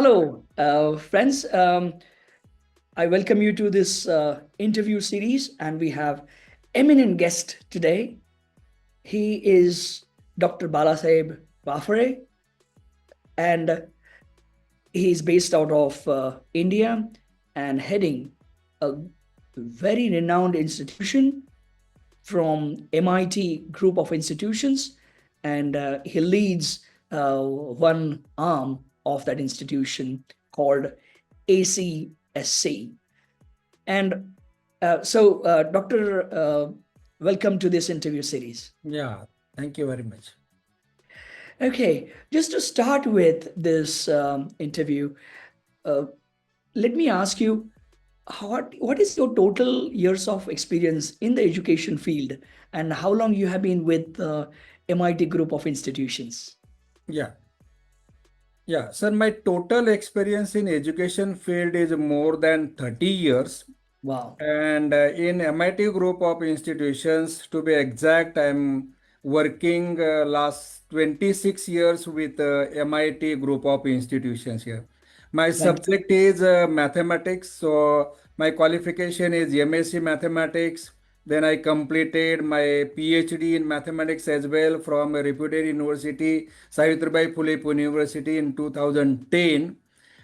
Hello, friends. I welcome you to this interview series, and we have eminent guest today. He is Dr. Balasaheb Waphare, and he is based out of India and heading a very renowned institution from MIT group of institutions, and he leads one arm of that institution called ACSC. And Doctor, welcome to this interview series. Yeah, thank you very much. Okay, just to start with this interview, uh, let me ask you, what is your total years of experience in the education field, and how long you have been with MIT group of institutions? Yeah, yeah. Sir, my total experience in education field is more than 30 years. Wow. And in MIT group of institutions, to be exact, I'm working last 26 years with MIT group of institutions here. My Fantastic. subject is mathematics. So my qualification is MSc Mathematics. Then I completed my Ph.D. in mathematics as well from a reputed university, Savitribai Phule Pune University in 2010.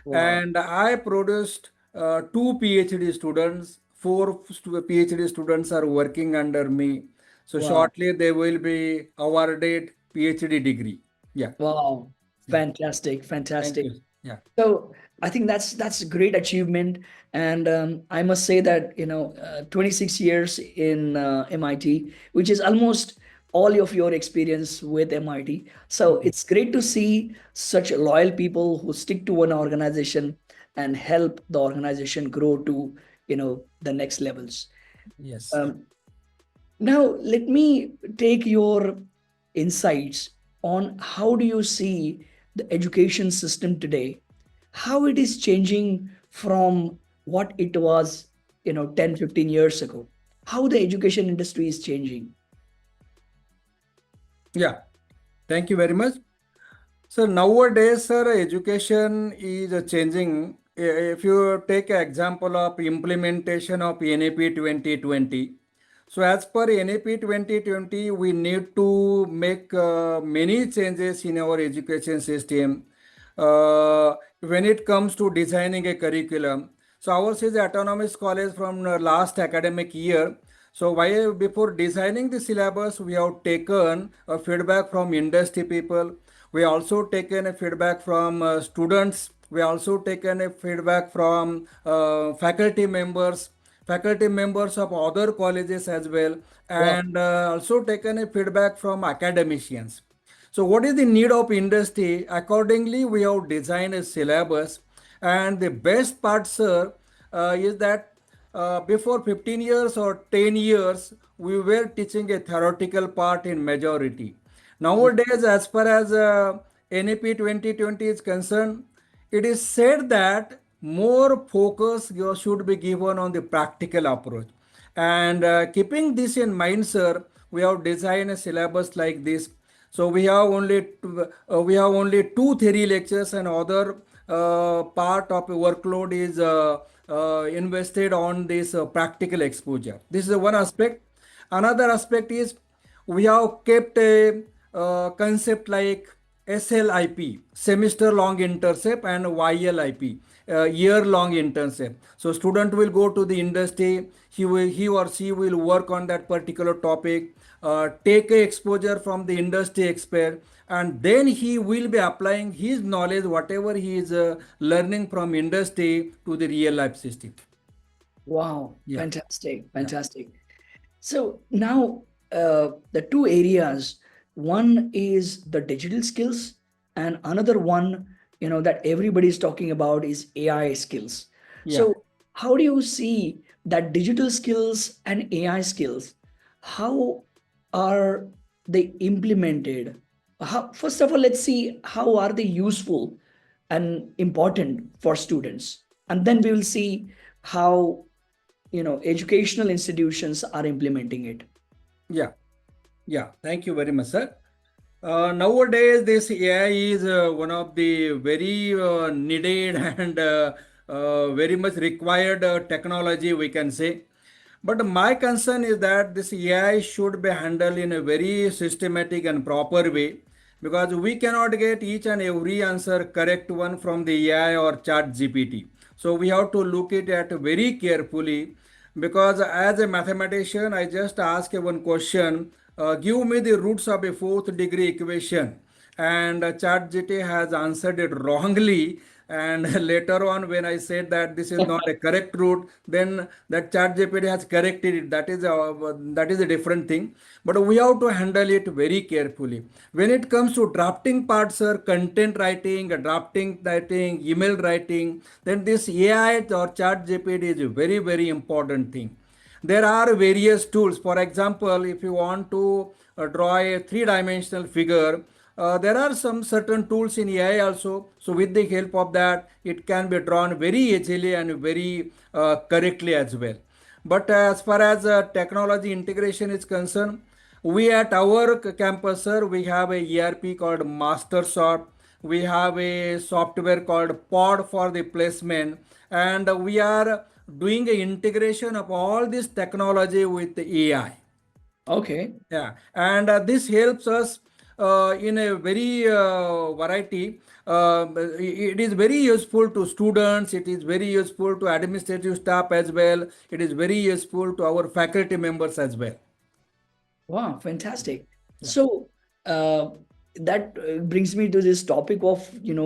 Wow. And I produced two PhD students. Four PhD students are working under me. So Wow. shortly they will be awarded PhD degree. Yeah, Wow. yeah. Fantastic. Thank Fantastic. you. Yeah. So I think that's a great achievement, and I must say that 26 years in MIT, which is almost all of your experience with MIT. So Mhm. it's great to see such loyal people who stick to one organization and help the organization grow to the next levels. Yes. Um, Now let me take your insights on how do you see the education system today, how it is changing from what it was 10, 15 years ago, how the education industry is changing. Yeah. Thank you very much. So nowadays, sir, education is changing. If you take an example of implementation of NAP 2020, so as per NAP 2020, we need to make many changes in our education system. When it comes to designing a curriculum, so ours is autonomous college from last academic year. So why before designing the syllabus, we have taken a feedback from industry people. We also taken a feedback from students. We also taken a feedback from faculty members of other colleges as well, Wow. and also taken a feedback from academicians. So what is the need of industry? Accordingly, we have designed a syllabus, and the best part, sir, is that before 15 years or 10 years, we were teaching a theoretical part in majority. Nowadays, as far as NAP 2020 is concerned, it is said that more focus should be given on the practical approach. And keeping this in mind, sir, we have designed a syllabus like this. So we have only two theory lectures, and other part of the workload is invested on this practical exposure. This is one aspect. Another aspect is we have kept a concept like SLIP, semester long internship, and YLIP, year long internship. So student will go to the industry, he or she will work on that particular topic, take a exposure from the industry expert, and then he will be applying his knowledge, whatever he is learning from industry, to the real life system. Wow. Yeah, Fantastic. yeah, Fantastic. So now the two areas, one is the digital skills, and another one, that everybody is talking about is AI skills. yeah. So how do you see that digital skills and AI skills? How are they implemented? First of all, let's see how are they useful and important for students, and then we will see how educational institutions are implementing it. Yeah, yeah. Thank you very much, sir. Nowadays, this AI is one of the very needed and very much required technology, we can say. But my concern is that this AI should be handled in a very systematic and proper way, because we cannot get each and every answer correct one from the AI or chat GPT. So we have to look it at very carefully, because as a mathematician I just ask one question, give me the roots of a fourth degree equation, and ChatGPT has answered it wrongly. And later on, when I said that this is not a correct route, then that ChatGPT has corrected it. That is a different thing. But we have to handle it very carefully. When it comes to drafting parts, sir, content writing, drafting writing, email writing, then this AI or ChatGPT is a very very important thing. There are various tools. For example, if you want to draw a three-dimensional figure, there are some certain tools in AI also. So with the help of that, it can be drawn very easily and very correctly as well. But as far as technology integration is concerned, we at our campus, sir, we have a ERP called MasterSoft. We have a software called Pod for the placement, and we are doing a integration of all this technology with the AI. Okay. Yeah, and this helps us in a very variety. It is very useful to students. It is very useful to administrative staff as well. It is very useful to our faculty members as well. Wow, fantastic. Yeah. So that brings me to this topic of,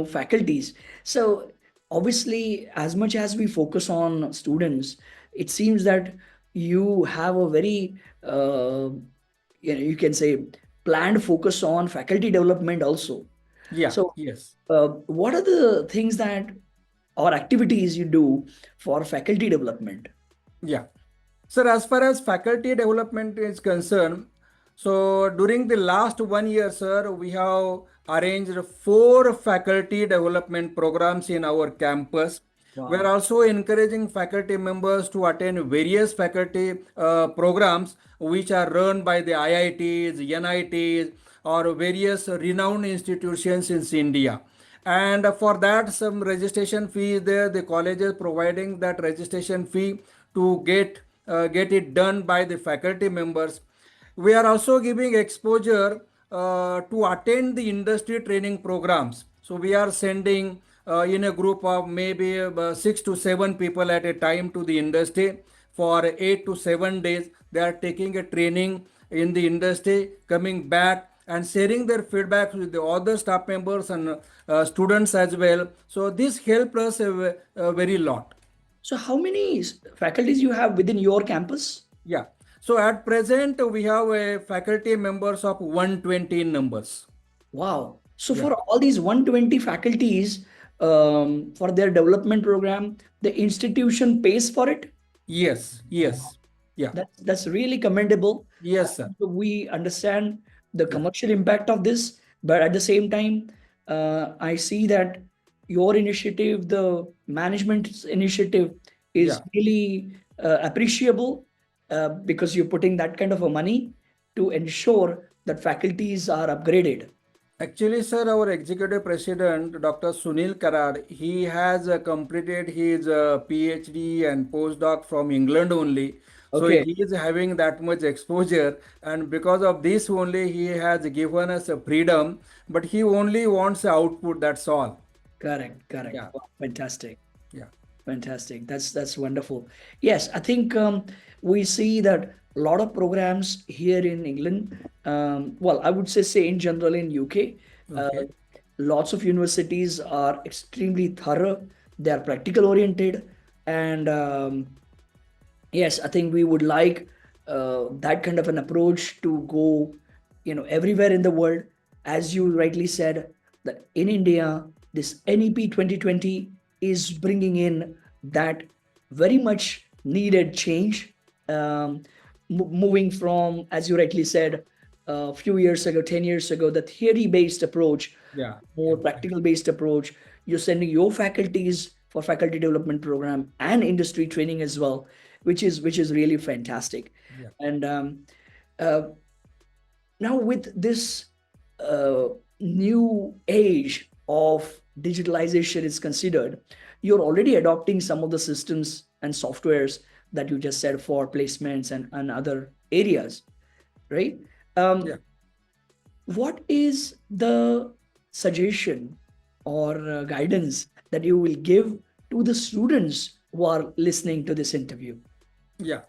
faculties. So obviously, as much as we focus on students, it seems that you have a very, you can say, planned focus on faculty development also. Yeah. So Yes. what are the things that or activities you do for faculty development? Yeah. Sir, as far as faculty development is concerned, so during the last 1 year, sir, we have arranged four faculty development programs in our campus. We are Wow. also encouraging faculty members to attend various faculty programs which are run by the IITs, NITs, or various renowned institutions in India. And for that, some registration fee is there. The college is providing that registration fee to get it done by the faculty members. We are also giving exposure to attend the industry training programs. So we are sending in a group of maybe 6 to 7 people at a time to the industry for 8 to 7 days. They are taking a training in the industry, coming back and sharing their feedback with the other staff members and students as well. So this helped us a very lot. So how many faculties you have within your campus? Yeah. So at present we have a faculty members of 120 numbers. Wow. So Yeah. for all these 120 faculties, for their development program, the institution pays for it. Yes. Yes. Yeah. That's really commendable. Yes, sir. We understand the Yeah. commercial impact of this, but at the same time, I see that your initiative, the management's initiative, is Yeah. really appreciable because you're putting that kind of a money to ensure that faculties are upgraded. Actually, sir, our executive president, Dr. Sunil Karad, he has completed his PhD and postdoc from England only. So Okay. he is having that much exposure, and because of this only, he has given us a freedom. But he only wants output. That's all. Correct, correct. Yeah. Wow, fantastic. Yeah. Fantastic. That's wonderful. Yes, I think we see that a lot of programs here in England, well, I would say in general in UK, Okay. lots of universities are extremely thorough. They are practical oriented, and yes, I think we would like that kind of an approach to go, everywhere in the world. As you rightly said, that in India, this NEP 2020 is bringing in that very much needed change, moving from, as you rightly said, a few years ago, 10 years ago, the theory based approach, Yeah. more practical based approach. You're sending your faculties for faculty development program and industry training as well, which is really fantastic. Yeah. And uh, now with this uh, new age of digitalization is considered, you're already adopting some of the systems and softwares that you just said for placements and other areas, right? Yeah. um, what is the suggestion or guidance that you will give to the students who are listening to this interview? Yeah.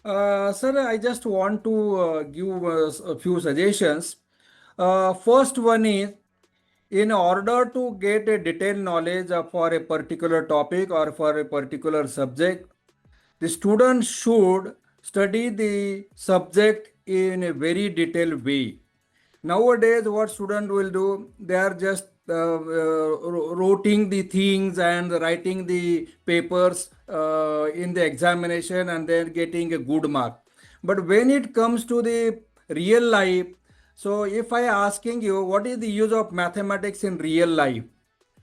Sir, I just want to give a few suggestions. First one is, in order to get a detailed knowledge for a particular topic or for a particular subject, the student should study the subject in a very detailed way. Nowadays, what student will do, they are just writing the things and writing the papers in the examination and then getting a good mark. But when it comes to the real life, so if I asking you what is the use of mathematics in real life,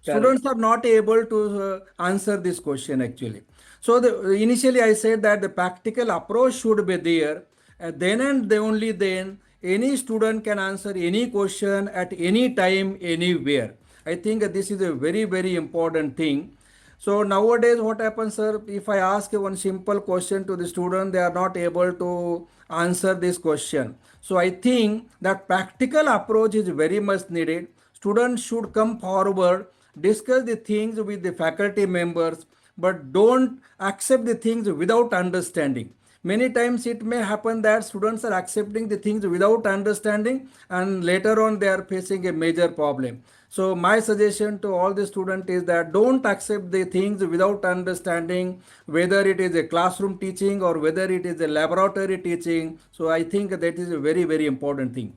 Correct. students are not able to answer this question actually. So initially I said that the practical approach should be there, and only then any student can answer any question at any time anywhere. I think this is a very very important thing. So nowadays, what happens, sir? If I ask one simple question to the student, they are not able to answer this question. So I think that practical approach is very much needed. Students should come forward, discuss the things with the faculty members, but don't accept the things without understanding. Many times it may happen that students are accepting the things without understanding, and later on they are facing a major problem. So my suggestion to all the students is that don't accept the things without understanding, whether it is a classroom teaching or whether it is a laboratory teaching. So I think that is a very very important thing.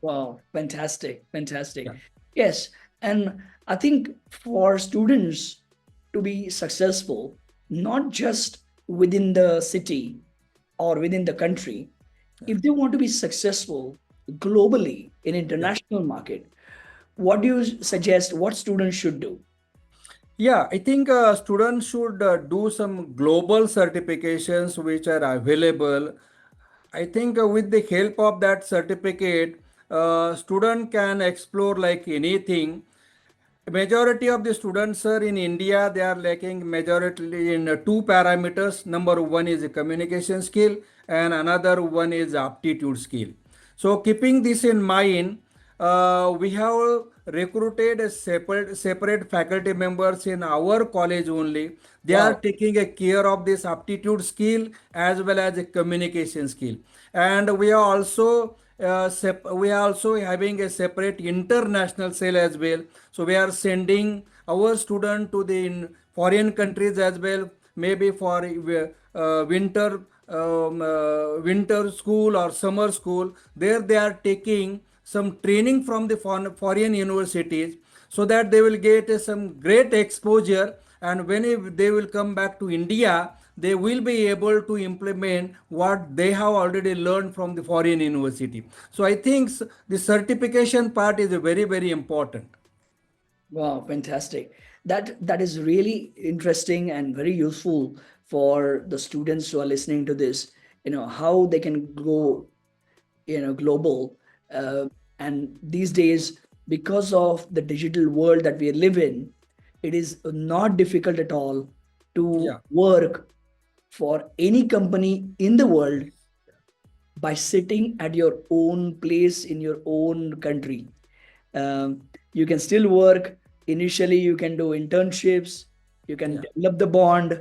Wow, fantastic, Yeah. fantastic. Yes, and I think for students to be successful, not just within the city or within the country, Yeah. if they want to be successful globally in Yeah. international market, what do you suggest what students should do? Yeah, I think students should do some global certifications which are available. I think with the help of that certificate, student can explore like anything. Majority of the students, sir, in India, they are lacking majority in two parameters. Number one is a communication skill, and another one is aptitude skill. So, keeping this in mind, we have recruited a separate faculty members in our college only. They are Wow, taking a care of this aptitude skill as well as a communication skill, and we are also having a separate international cell as well. So we are sending our student to the foreign countries as well, maybe for winter school or summer school. There they are taking some training from the foreign universities, so that they will get some great exposure, and when they will come back to India, they will be able to implement what they have already learned from the foreign university. So I think the certification part is very very important. wow, fantastic. That is really interesting and very useful for the students who are listening to this. How they can go global, uh, and these days, because of the digital world that we live in, it is not difficult at all to Yeah. work for any company in the world by sitting at your own place in your own country. You can still work. Initially, you can do internships, you can Yeah. develop the bond.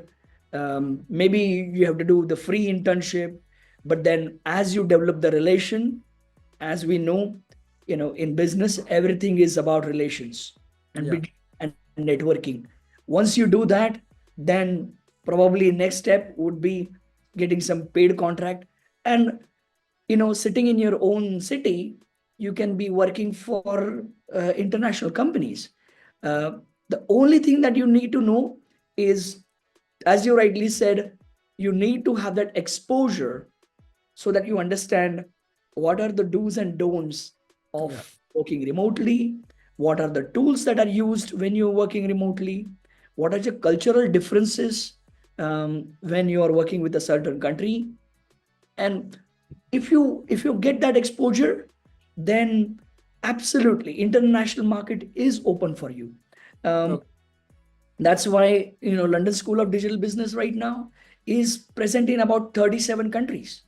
Maybe you have to do the free internship, but then as you develop the relation, as we know, in business, everything is about relations and Yeah. and networking. Once you do that, then probably next step would be getting some paid contract. And sitting in your own city, you can be working for international companies. uh, the only thing that you need to know is, as you rightly said, you need to have that exposure so that you understand what are the do's and don'ts Yeah. of working remotely, what are the tools that are used when you're working remotely, what are the cultural differences when you are working with a certain country. And if you get that exposure, then Absolutely, international market is open for you. Um, Okay. that's why London School of Digital Business right now is present in about 37 countries,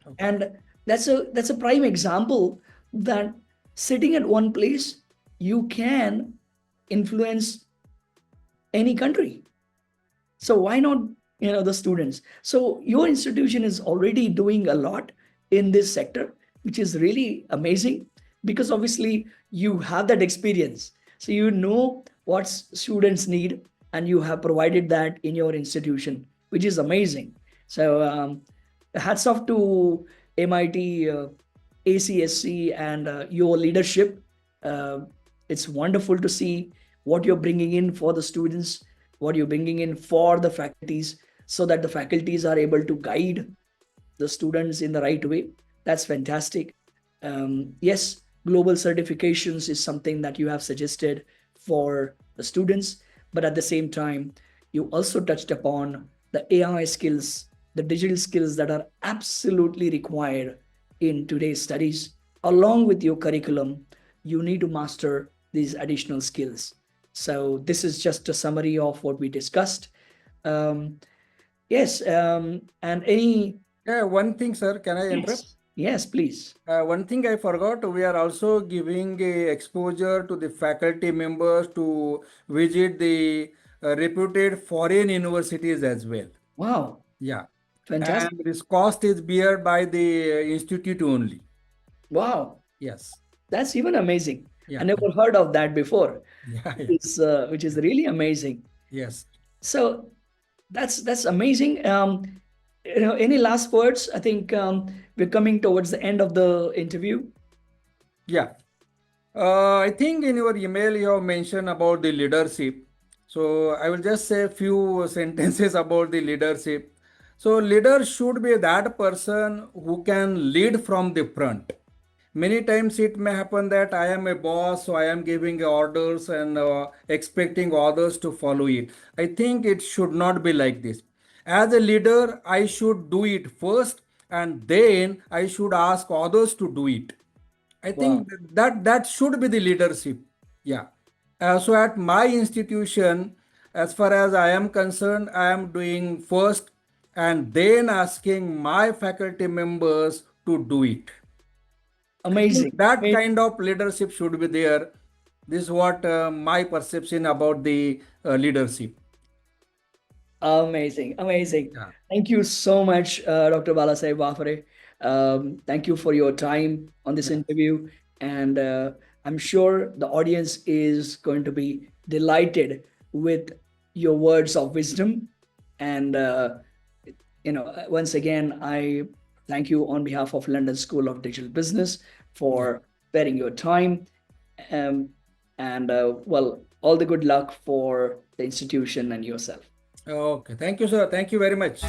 Okay. and that's a prime example that sitting at one place you can influence any country. So why not, the students? So your institution is already doing a lot in this sector, which is really amazing, because obviously you have that experience. So you know what students need, and you have provided that in your institution, which is amazing. So hats off to MIT, ACSC, and your leadership. Uh, it's wonderful to see what you're bringing in for the students, what you're bringing in for the faculties, so that the faculties are able to guide the students in the right way. That's fantastic. Yes, global certifications is something that you have suggested for the students, but at the same time, you also touched upon the AI skills, the digital skills that are absolutely required in today's studies. Along with your curriculum, you need to master these additional skills. So, this is just a summary of what we discussed. Um, yes, and any. Yeah, one thing, sir, can I interrupt? Yes. Yes, please. One thing I forgot, we are also giving a exposure to the faculty members to visit the reputed foreign universities as well. Wow. Yeah. And Fantastic. this cost is bear by the institute only. Wow. Yes. That's even amazing. I Yeah. never heard of that before. Yeah. Yeah. Which is really amazing. Yes. So that's amazing. Any last words? I think we're coming towards the end of the interview. Yeah. I think in your email you have mentioned about the leadership. So I will just say a few sentences about the leadership. So leader should be that person who can lead from the front. Many times it may happen that I am a boss, so I am giving orders and expecting others to follow it. I think it should not be like this. As a leader, I should do it first, and then I should ask others to do it. I Wow. think that should be the leadership. Yeah. So at my institution, as far as I am concerned, I am doing first and then asking my faculty members to do it. I think Amazing. that kind of leadership should be there. This is what my perception about the leadership. Amazing, amazing. Yeah. Thank you so much, Dr. Balasaheb Waphare. Thank you for your time on this Yeah. interview. And I'm sure the audience is going to be delighted with your words of wisdom. And, once again, I thank you on behalf of London School of Digital Business Yeah. for sparing your time. Um, and, well, all the good luck for the institution and yourself. Okay. Thank you, sir. Thank you very much.